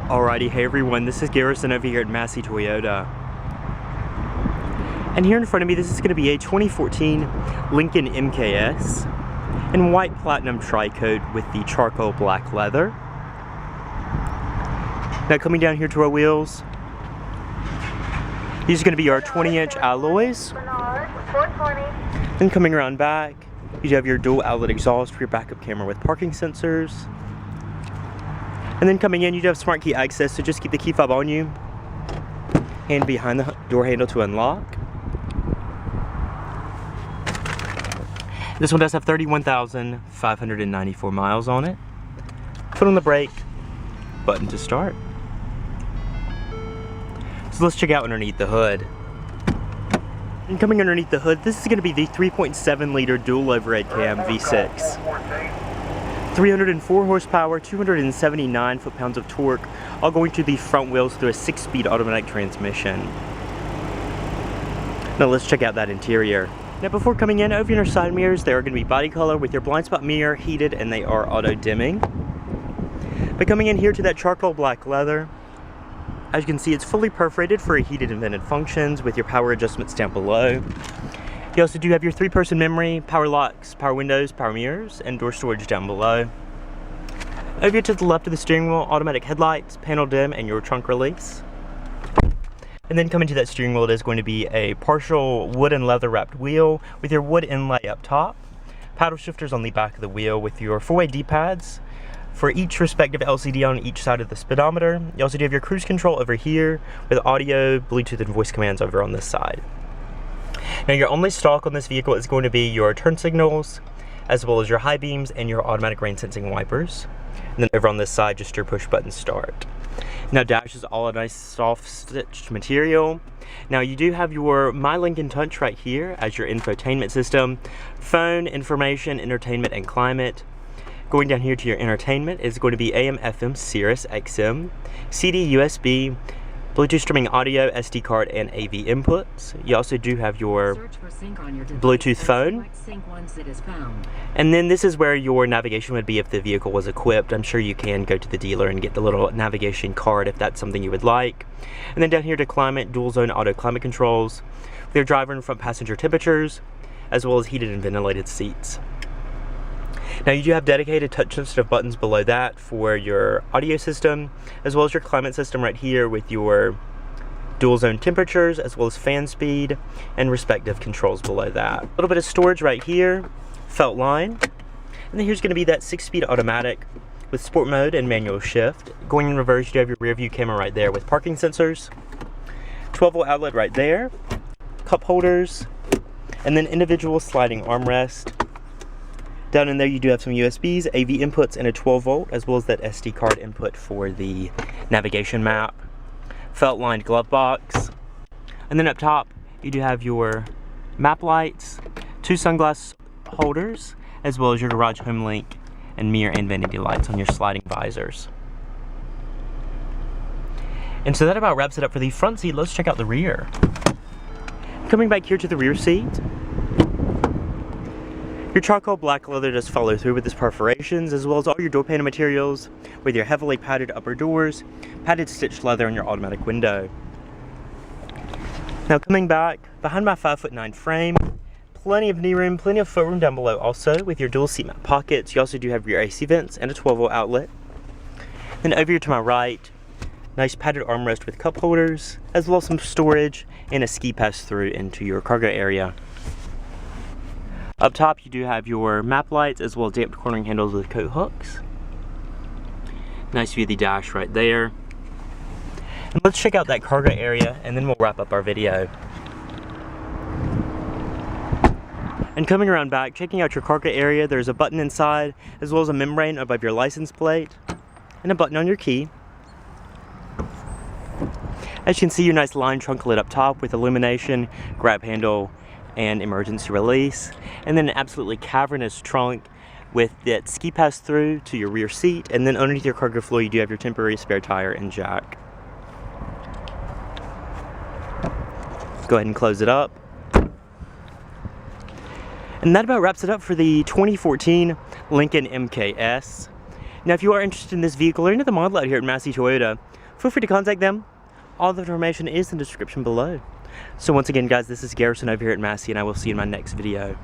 Alrighty, hey everyone, this is Garrison over here at Massey Toyota. And here in front of me, this is going to be a 2014 Lincoln MKS in white platinum tri-coat with the charcoal black leather. Now coming down here to our wheels, these are going to be our 20-inch alloys. Then coming around back, you have your dual outlet exhaust for your backup camera with parking sensors. And then coming in, you do have smart key access, so just keep the key fob on you and behind the door handle to unlock. This one does have 31,594 miles on it. Foot on the brake, button to start. So let's check out underneath the hood. And coming underneath the hood, this is going to be the 3.7 liter dual overhead cam V6. 304 horsepower, 279 foot-pounds of torque, all going to the front wheels through a 6-speed automatic transmission. Now let's check out that interior. Now before coming in, over your side mirrors, they are going to be body color with your blind spot mirror heated, and they are auto dimming. But coming in here to that charcoal black leather, as you can see, it's fully perforated for heated and vented functions with your power adjustments down below. You also do have your 3-person memory, power locks, power windows, power mirrors, and door storage down below. Over here to the left of the steering wheel, automatic headlights, panel dim, and your trunk release. And then coming to that steering wheel, it is going to be a partial wood and leather wrapped wheel with your wood inlay up top. Paddle shifters on the back of the wheel with your 4-way D-pads for each respective LCD on each side of the speedometer. You also do have your cruise control over here with audio, Bluetooth, and voice commands over on this side. Now your only stock on this vehicle is going to be your turn signals, as well as your high beams and your automatic rain sensing wipers. And then over on this side, just your push button start. Now dash is all a nice soft stitched material. Now you do have your My Lincoln Touch right here as your infotainment system, phone, information, entertainment, and climate. Going down here to your entertainment is going to be AM, FM, Sirius, XM, CD, USB, Bluetooth streaming audio, SD card, and AV inputs. You also do have your Bluetooth phone. And then this is where your navigation would be if the vehicle was equipped. I'm sure you can go to the dealer and get the little navigation card if that's something you would like. And then down here to climate, dual zone auto climate controls, with your driver and front passenger temperatures, as well as heated and ventilated seats. Now you do have dedicated touch-sensitive buttons below that for your audio system, as well as your climate system right here with your dual zone temperatures, as well as fan speed and respective controls below that. A little bit of storage right here, felt line, and then here's going to be that 6-speed automatic with sport mode and manual shift. Going in reverse, you do have your rear view camera right there with parking sensors, 12-volt outlet right there, cup holders, and then individual sliding armrest. Down in there you do have some USBs, AV inputs, and a 12-volt, as well as that SD card input for the navigation map. Felt lined glove box. And then up top you do have your map lights, 2 sunglass holders, as well as your garage home link and mirror and vanity lights on your sliding visors. And so that about wraps it up for the front seat. Let's check out the rear. Coming back here to the rear seat, your charcoal black leather does follow through with its perforations, as well as all your door panel materials with your heavily padded upper doors, padded stitched leather on your automatic window. Now coming back, behind my 5'9" frame, plenty of knee room, plenty of foot room down below also with your dual seat mat pockets. You also do have your AC vents and a 12-volt outlet. Then over here to my right, nice padded armrest with cup holders, as well as some storage and a ski pass through into your cargo area. Up top you do have your map lights, as well as damped cornering handles with coat hooks. Nice view of the dash right there. And let's check out that cargo area, and then we'll wrap up our video. And coming around back, checking out your cargo area, there's a button inside, as well as a membrane above your license plate, and a button on your key. As you can see, your nice line trunk lid up top with illumination, grab handle, and emergency release, and then an absolutely cavernous trunk with that ski pass through to your rear seat, and then underneath your cargo floor you do have your temporary spare tire and jack. Go ahead and close it up. And that about wraps it up for the 2014 Lincoln MKS. Now, if you are interested in this vehicle or any other model out here at Massey Toyota, feel free to contact them. All the information is in the description below. So once again, guys, this is Garrison over here at Massey, and I will see you in my next video.